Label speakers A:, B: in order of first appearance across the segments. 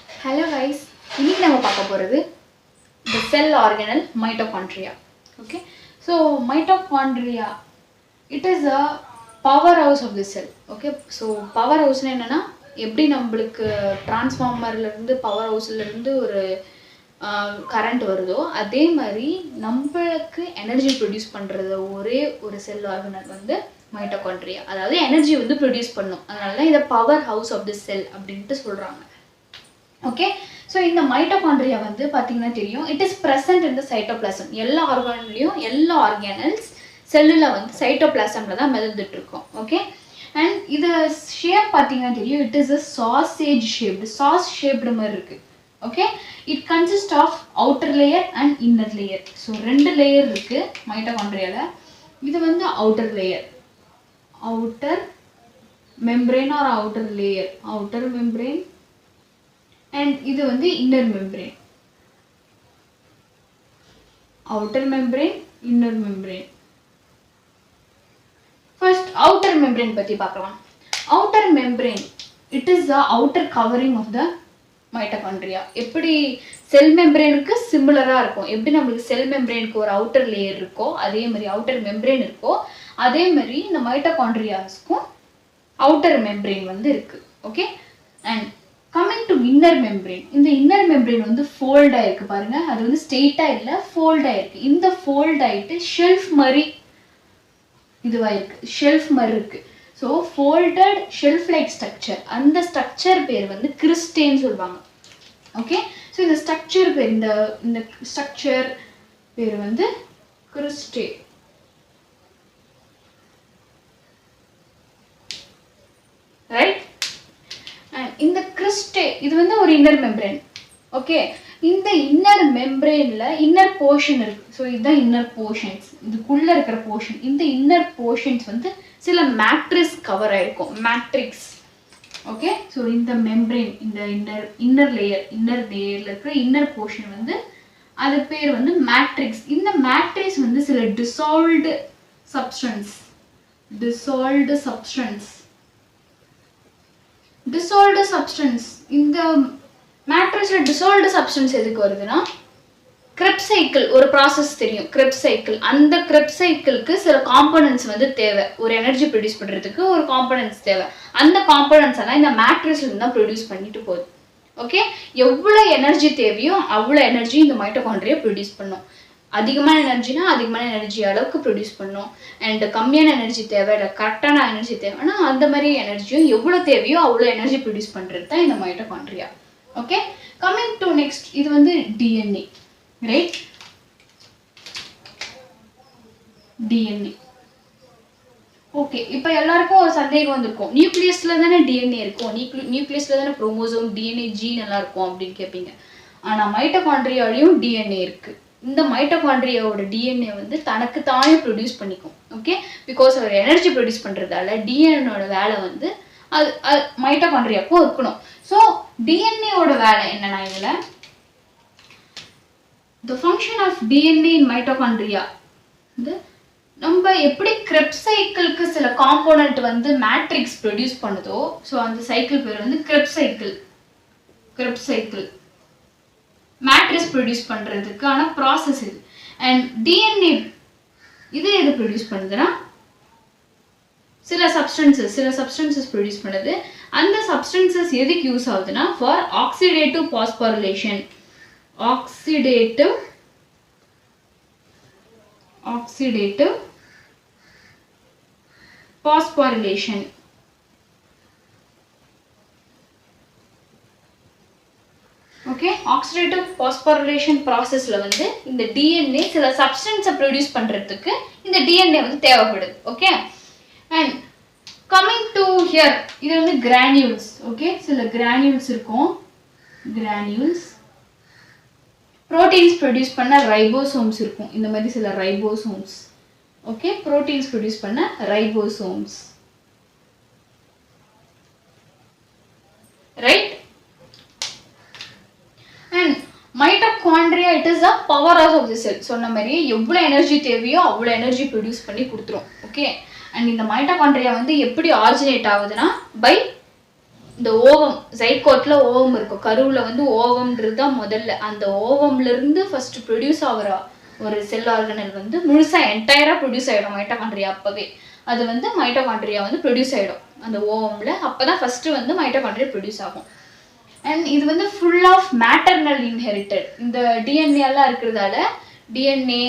A: Hello guys, இன்னைக்கு நம்ம பார்க்க போறது the cell organelle mitochondria. Okay, so mitochondria, it is a powerhouse of the cell. Okay, so powerhouse என்னன்னா எப்படி நம்மளுக்கு டிரான்ஸ்ஃபார்மர்ல இருந்து பவர் ஹவுஸ்ல இருந்து ஒரு கரண்ட் வருதோ அதே மாதிரி நம்மளுக்கு எனர்ஜி ப்ரொடியூஸ் பண்றது ஒரே ஒரு செல் ஆர்கனல் வந்து மைட்டோகாண்ட்ரியா. அதாவது எனர்ஜி வந்து ப்ரொடியூஸ் பண்ணும். அதனால தான் இதை பவர் ஹவுஸ் ஆஃப் தி செல் அப்படின்ட்டு சொல்றாங்க. ஓகே, ஸோ இந்த மைட்டோகாண்ட்ரியா வந்து பார்த்தீங்கன்னா தெரியும், it is present in the cytoplasm. எல்லா ஆர்கான்லையும் எல்லா ஆர்கானல்ஸ் செல்லில் வந்து சைட்டோபிளாசமில் தான் மிதந்துட்டு இருக்கோம். ஓகே, அண்ட் இது ஷேப் பார்த்தீங்கன்னா தெரியும், it is a sausage shaped, sauce shaped மாதிரி இருக்கு. Okay, it consist of outer layer and inner layer. So 2 layer இருக்கு மைட்டோகாண்ட்ரியாவில். இது வந்து outer layer, outer membrane or outer layer, outer membrane. And இது வந்து inner membrane, outer membrane, inner membrane. First outer membrane பத்தி பார்க்கலாம். Outer membrane, it is the outer covering of the mitochondria. எப்படி செல் மெம்பரேனுக்கு சிமிலரா இருக்கும், எப்படி நம்மளுக்கு செல் மெம்பரேனுக்கு ஒரு அவுட்டர் லேயர் இருக்கோ அதே மாதிரி அவுட்டர் மெம்பரேன் இருக்கோ அதே மாதிரி இந்த மைட்டோகாண்ட்ரியாஸ்க்கும் அவுட்டர் மெம்பரேன் வந்து இருக்கு. Okay, and coming to inner membrane, இந்த இன்னர் மெம்பரேன் வந்து ஃபோல்ட் ஆயிருக்கு பாருங்க, அது வந்து ஸ்ட்ரெயிட்டா இல்லை ஃபோல்ட் ஆயிருக்கு. இந்த ஃபோல்ட் ஆயிட்டு ஷெல்ஃப் மாதிரி இதுவாயிருக்கு, ஷெல்ஃப் மாதிரி இருக்கு. So folded shelf like structure, அந்த ஸ்ட்ரக்சர் பேர் வந்து கிறிஸ்டேன்னு சொல்லுவாங்க. ஓகே, ஸோ இந்த ஸ்ட்ரக்சர் பேர், இந்த ஸ்ட்ரக்சர் பேர் வந்து கிறிஸ்டே. ரைட், இந்த கிறிஸ்டே இது வந்து ஒரு இன்னர் மெம்பரேன். ஓகே, இந்த இன்னர் மெம்பரேன்ல இன்னர் போர்ஷன் இருக்கு. ஸோ இதுதான் இன்னர் போர்ஷன்ஸ், இதுக்குள்ள இருக்கிற போர்ஷன். இந்த இன்னர் போர்ஷன்ஸ் வந்து சில மேட்ரிக்ஸ் கவர் ஆயிருக்கும், மேட்ரிக்ஸ். ஓகே, ஸோ இந்த மெம்பரேன், இந்த இன்னர் லேயர்ல இருக்கிற இன்னர் போர்ஷன் வந்து அது பேர் வந்து மேட்ரிக்ஸ். இந்த மேட்ரிக்ஸ் வந்து சில டிசால்வ்டு சப்ஸ்டன்ஸ், டிசால்வ்டு சப்ஸ்டன்ஸ். இந்த மேட்ரிக்ஸ்ல டிசால்வ்டு சப்ஸ்டன்ஸ் எதுக்கு வருதுன்னா, கிரெப்ஸ் சைக்கிள் ஒரு ப்ராசஸ் தெரியும், கிரெப்ஸ் சைக்கிள். அந்த கிரெப்ஸ் சைக்கிளுக்கு சில காம்பனன்ட்ஸ் வந்து தேவை, ஒரு எனர்ஜி ப்ரொடியூஸ் பண்றதுக்கு ஒரு காம்பனன்ட்ஸ் தேவை. அந்த காம்பனன்ட்ஸ் எல்லாம் இந்த மேட்ரிக்ஸ்ல இருந்து தான் ப்ரொடியூஸ் பண்ணிட்டு போகுது. ஓகே, எவ்வளோ எனர்ஜி தேவையோ அவ்வளோ எனர்ஜி இந்த மைட்டோகாண்ட்ரியா ப்ரொடியூஸ் பண்ணும். அதிகமான எனர்ஜினா அதிகமான எனர்ஜி அளவுக்கு ப்ரொடியூஸ் பண்ணும். அண்ட் கம்மியான எனர்ஜி தேவை இல்லை கரெக்டான எனர்ஜி தேவைன்னா அந்த மாதிரி எனர்ஜியும் எவ்வளோ தேவையோ அவ்வளோ எனர்ஜி ப்ரொடியூஸ் பண்ணுறது தான் இந்த mitochondria. Okay, coming to next, இது வந்து டிஎன்ஏ. Right, DNA. ஓகே, இப்போ எல்லாருக்கும் ஒரு சந்தேகம் வந்திருக்கும், நியூக்ளியஸ்ல தானே டிஎன்ஏ இருக்கும், நியூக்ளியஸ்ல தானே குரோமோசோம் டிஎன்ஏ ஜீன் எல்லாம் இருக்கும் அப்படின்னு கேட்பீங்க. ஆனால் மைட்டோகாண்ட்ரியாலையும் டிஎன்ஏ இருக்கு. இந்த மைட்டோகாண்ட்ரியாவோட டிஎன்ஏ வந்து தனக்கு தானே ப்ரொடியூஸ் பண்ணிக்கும். ஓகே, பிகாஸ் ஒரு எனர்ஜி ப்ரொடியூஸ் பண்ணுறதால டிஎன்ஏவோட வேலை வந்து அது மைட்டோகாண்ட்ரியாவுக்கும் இருக்கணும். ஸோ டிஎன்ஏவோட வேலை என்னன்னா, இதில் the function of DNA in mitochondria, நம்ம எப்படி கிரெப்ஸ் சைக்கிளுக்கு சில காம்போனன்ட் வந்து மேட்ரிக்ஸ் ப்ரொடியூஸ் பண்ணுதோ, ஸோ அந்த சைக்கிள் பேர் வந்து கிரெப்ஸ் சைக்கிள். மேட்ரிக்ஸ் ப்ரொடியூஸ் பண்றதுக்கான ப்ராசஸ் இது. அண்ட் டிஎன்ஏ இது எது ப்ரொடியூஸ் பண்ணுதுன்னா, சில சப்ஸ்டன்சஸ் ப்ரொடியூஸ் பண்ணுது. அந்த சப்ஸ்டன்சஸ் எதுக்கு யூஸ் ஆகுதுன்னா, for oxidative phosphorylation. Oxidative phosphorylation. Okay, oxidative phosphorylation ப்ராசஸ்ல வந்து இந்த டிஎன்ஏ சில சப்ஸ்டன்ஸை ப்ரொடியூஸ் பண்றதுக்கு இந்த டிஎன்ஏ வந்து தேவைப்படுது. Okay, and coming to here, இது வந்து கிரானியூல்ஸ். ஓகே, சில கிரானியூல்ஸ் இருக்கும், கிரானியூல்ஸ். ப்ரோட்டீன்ஸ் ப்ரொடியூஸ் பண்ண ரைபோசோம்ஸ் இருக்கும், இந்த மாதிரி சில ரைபோசோம்ஸ். ஓகே, ப்ரோட்டீன்ஸ் ப்ரொடியூஸ் பண்ண ribosomes. Right, and mitochondria it is a power house of the cell. சொன்ன மாதிரி எவ்வளோ எனர்ஜி தேவையோ அவ்வளோ எனர்ஜி ப்ரொடியூஸ் பண்ணி கொடுத்துரும். ஓகே, அண்ட் இந்த மைட்டோகாண்ட்ரியா வந்து எப்படி ஆரிஜினேட் ஆகுதுன்னா, பை இந்த ஓவம் ஜைகோட்ல ஓவம் இருக்கும், கருவில் வந்து ஓவம்ன்றது தான் முதல்ல. அந்த ஓவம்லேருந்து ஃபர்ஸ்ட் ப்ரொடியூஸ் ஆகிற ஒரு செல் ஆர்கனல் வந்து முழுசாக என்டையராக ப்ரொடியூஸ் ஆகிடும் மைட்டோகாண்ட்ரியா. அப்போவே அது வந்து மைட்டோகாண்ட்ரியா வந்து ப்ரொடியூஸ் ஆகிடும் அந்த ஓவமில். அப்போ தான் ஃபஸ்ட்டு வந்து மைட்டோகாண்ட்ரியா ப்ரொடியூஸ் ஆகும். அண்ட் இது வந்து ஃபுல் ஆஃப் மேட்டர்னல் இன்ஹெரிட்டட். இந்த டிஎன்ஏலாம் இருக்கிறதால டிஎன்ஏ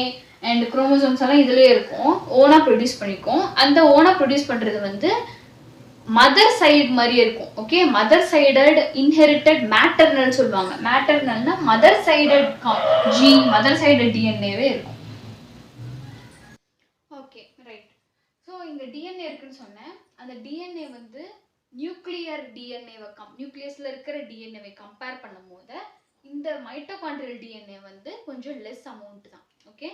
A: அண்ட் குரோமோசோம்ஸ் எல்லாம் இதுலேயே இருக்கும், ஓனாக ப்ரொடியூஸ் பண்ணிக்கும். அந்த ஓனாக ப்ரொடியூஸ் பண்ணுறது வந்து மதர் சைடு மாதிரியே இருக்கும். Okay, mother sided inherited maternal சொல்லுவாங்க. மேட்டர்னல்னா mother sided gene, mother sided டிஎன்ஏவே இருக்கும். Okay right. ஸோ இங்கே டிஎன்ஏ இருக்குன்னு சொன்னேன். அந்த டிஎன்ஏ வந்து நியூக்ளியர் டிஎன்ஏவை நியூக்ளியஸில் இருக்கிற டிஎன்ஏவை கம்பேர் பண்ணும் போது இந்த மைட்டோகாண்ட்ரியல் டிஎன்ஏ வந்து கொஞ்சம் லெஸ் அமௌண்ட் தான். Okay,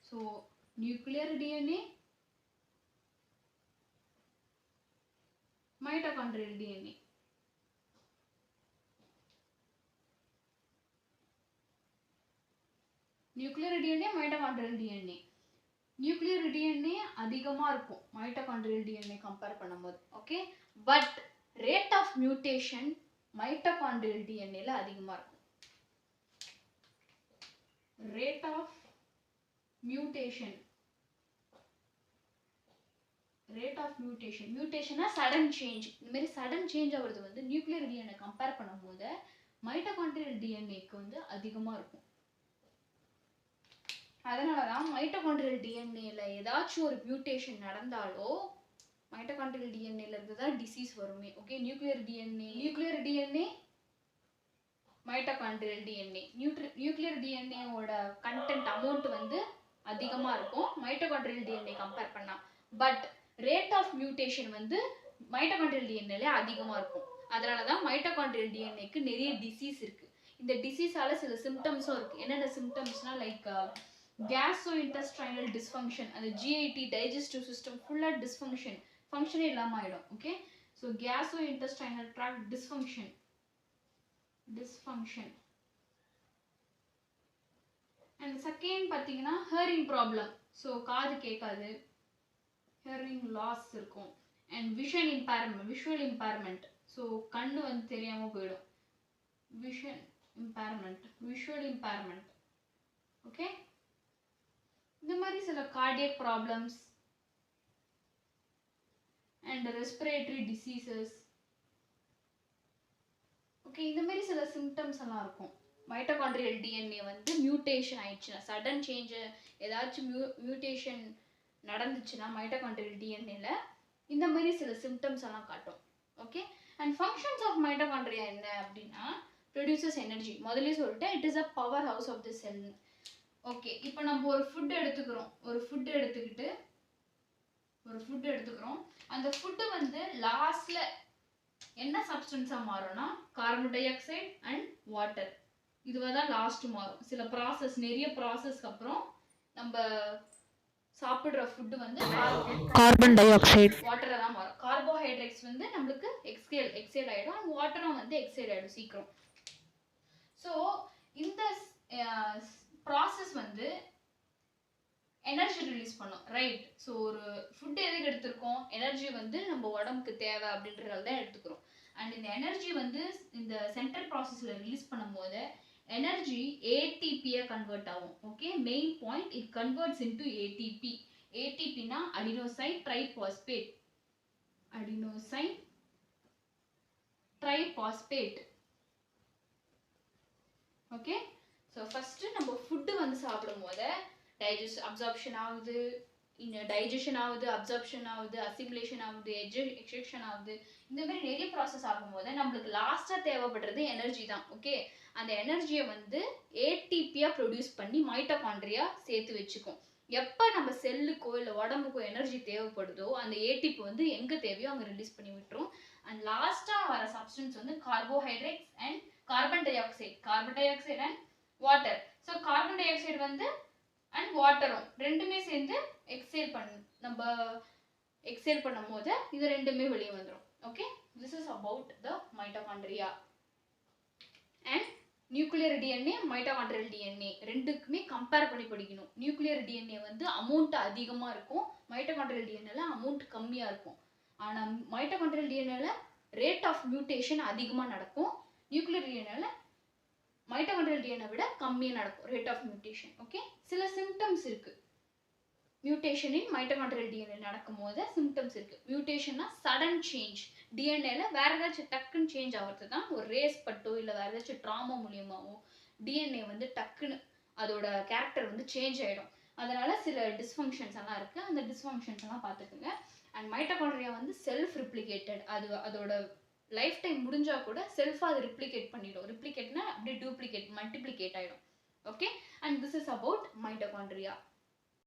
A: so nuclear DNA, mitochondrial DNA. Nuclear DNA, mitochondrial DNA. Nuclear DNA அதிகமா இருக்கும் mitochondrial DNA compare பண்ணும்போது. Okay, but rate of mutation mitochondrial DNA ல அதிகமா இருக்கும். Rate of mutation. Rate of mutation. Mutation is sudden change. இந்த மாதிரி sudden change ஆகிறது வந்து nuclear DNA கம்பேர் பண்ணும்போது mitochondrial DNA க்கு வந்து அதிகமா இருக்கும். அதனால தான் மைட்டோகாண்ட்ரியல் டிஎன்ஏல ஏதாச்சும் ஒரு மியூட்டேஷன் நடந்தாலோ மைட்டோகாண்ட்ரியல் டிஎன்ஏல இருந்து தான் டிசீஸ் வருமே. Okay, nuclear DNA mitochondrial DNA, nuclear டிஎன்ஏவோட கண்டென்ட் அமௌண்ட் வந்து அதிகமாக இருக்கும் மைட்டோகாண்ட்ரியல் டிஎன்ஏ கம்பேர் பண்ணா. பட் ரேட் ஆஃப் மியூட்டேஷன் வந்து மைட்டோகாண்ட்ரியல் டிஎன்ஏல அதிகமாக இருக்கும். அதனால தான் மைட்டோகாண்ட்ரியல் டிஎன்ஏக்கு நிறைய டிசீஸ் இருக்குது. இந்த டிசீஸால சில சிம்டம்ஸும் இருக்குது. என்னென்ன சிம்டம்ஸ்னா லைக் gastrointestinal dysfunction, அந்த GIT digestive system ஃபுல்லா டிஸ்ஃபங்க்ஷன், ஃபங்க்ஷனே இல்லாம ஆயிடும். Okay, so gastrointestinal tract dysfunction and second பார்த்தீங்கன்னா ஹியரிங் ப்ராப்ளம். ஸோ காது கேட்காது, ஹியரிங் லாஸ் இருக்கும். And visual impairment. ஸோ கண்ணு வந்து தெரியாமல் போயிடும். Visual impairment. ஓகே, இந்த மாதிரி சில cardiac problems and respiratory diseases. Okay, இந்த மாதிரி சில சிம்டம்ஸ் எல்லாம் இருக்கும். மைட்டோகாண்ட்ரியல் டிஎன்ஏ வந்து மியூட்டேஷன் ஆயிடுச்சுன்னா, சடன் சேஞ்ச் ஏதாச்சும் மியூட்டேஷன் நடந்துச்சுன்னா மைட்டோகாண்ட்ரியல் டிஎன்ஏல இந்த மாதிரி சில சிம்டம்ஸ் எல்லாம் காட்டும். Okay, and functions of mitochondria என்ன அப்படின்னா ப்ரொடியூசஸ் எனர்ஜி. முதலே சொல்லிட்டு it is a power house of the cell. Okay, இப்போ நம்ம ஒரு ஃபுட் எடுத்துக்கிறோம். ஒரு ஃபுட் எடுத்துக்கிறோம். அந்த ஃபுட்டு வந்து லாஸ்ட்ல என்ன சப்ஸ்டன்ஸா மாறும்னா carbon dioxide and water. இதுவா தான் லாஸ்ட் மாறும். சில ப்ராசஸ், நிறைய ப்ராசஸ்க்கு அப்புறம் நம்ம சாப்பிடுற ஃபுட்டு வந்து கார்பன் டை ஆக்சைடு வாட்டரா தான் மாறும். கார்போஹைட்ரேட்ஸ் வந்து நம்மளுக்கு எக்ஸேல் ஆயிடும் அண்ட் வாட்டரும் வந்து எக்ஸேல் ஆயிடும் சீக்கிரம். ஸோ இந்த ப்ராசஸ் வந்து எனர்ஜி ரிலீஸ் பண்ணும், ரைட்? ஸோ ஒரு ஃபுட் எதுக்கு எடுத்துருக்கோம்? எனர்ஜி வந்து நம்ம உடம்புக்கு தேவை அப்படின்றதால தான் எடுத்துக்கிறோம். அண்ட் இந்த எனர்ஜி வந்து இந்த சென்ட்ரல் ப்ராசஸில் ரிலீஸ் பண்ணும்போது எனர்ஜி ஏடிபியை கன்வெர்ட் ஆகும். Okay, main point, it converts into ATP. ஏடிபினா adenosine triphosphate. Okay, so first நம்ம ஃபுட்டு வந்து சாப்பிடும் போது அப்சார்ப்ஷன் ஆகுது, டைஜஷன் ஆகுது, அப்சார்ப்ஷன் ஆகுது, அசிமுலேஷன் ஆகுது, எக்ஸ்ட்ராக்ஷன் ஆகுது. இந்த மாதிரி நிறைய ப்ராசஸ் ஆகும்போது நம்மளுக்கு லாஸ்ட்டாக தேவைப்படுறது எனர்ஜி தான். ஓகே, அந்த எனர்ஜியை வந்து ஏடிபியாக ப்ரொடியூஸ் பண்ணி மைட்டோகாண்ட்ரியா சேர்த்து வச்சுக்கும். எப்போ நம்ம செல்லுக்கோ இல்லை உடம்புக்கோ எனர்ஜி தேவைப்படுதோ அந்த ஏடிபி வந்து எங்கே தேவையோ அங்கே ரிலீஸ் பண்ணி விட்டுரும். அண்ட் லாஸ்ட்டாக வர சப்ஸ்டன்ஸ் வந்து carbohydrates and carbon dioxide and water. So carbon di oxide வந்து அண்ட் வாட்டரும் ரெண்டுமே சேர்ந்து நம்ம எக்ஸேல் பண்ணும் போது இது ரெண்டுமே வெளியே வந்துடும். Okay, this is about the mitochondria. And nuclear DNA, mitochondrial DNA ரெண்டுக்குமே கம்பேர் பண்ணி படிக்கணும். நியூக்ளியர் டிஎன்ஏ வந்து அமௌண்ட் அதிகமாக இருக்கும், மைட்டோகாண்ட்ரியல் டிஎன்ஏல அமௌண்ட் கம்மியாக இருக்கும். ஆனால் மைட்டோகாண்ட்ரியல் டிஎன்ஏல ரேட் ஆஃப் மியூட்டேஷன் அதிகமாக நடக்கும். நியூக்ளியர் டிஎன்ஏல மைட்டோகாண்ட்ரியல் டிஎன்ஏ விட கம்மியாக நடக்கும் ரேட் ஆஃப் மியூட்டேஷன். ஓகே, சில சிம்டம்ஸ் இருக்குது. மியூட்டேஷன் இன் மைட்டோகாண்ட்ரியல் டிஎன்ஏ நடக்கும்போது சிம்டம்ஸ் இருக்குது. மியூட்டேஷன்னா சடன் சேஞ்ச், டிஎன்ஏல வேறு ஏதாச்சும் டக்குன்னு சேஞ்ச் ஆகிறது தான். ஒரு ரேஸ் பட்டோ இல்லை வேறு ஏதாச்சும் ட்ராமா மூலியமாகவோ டிஎன்ஏ வந்து டக்குன்னு அதோட கேரக்டர் வந்து சேஞ்ச் ஆகிடும். அதனால் சில டிஸ்ஃபங்க்ஷன்ஸ் எல்லாம் இருக்குது. அந்த டிஸ்ஃபங்க்ஷன்ஸ் எல்லாம் பார்த்துக்குங்க. அண்ட் மைட்டோகாண்ட்ரியா வந்து செல்ஃப் ரிப்ளிகேட்டட். அதோட லைஃப் டைம் முடிஞ்சால் கூட செல்ஃபாக அது ரிப்ளிகேட் பண்ணிடும். ரிப்ளிகேட்னா அப்படியே டூப்ளிகேட் மல்டிப்ளிகேட் ஆகிடும். Okay, and this is about mitochondria.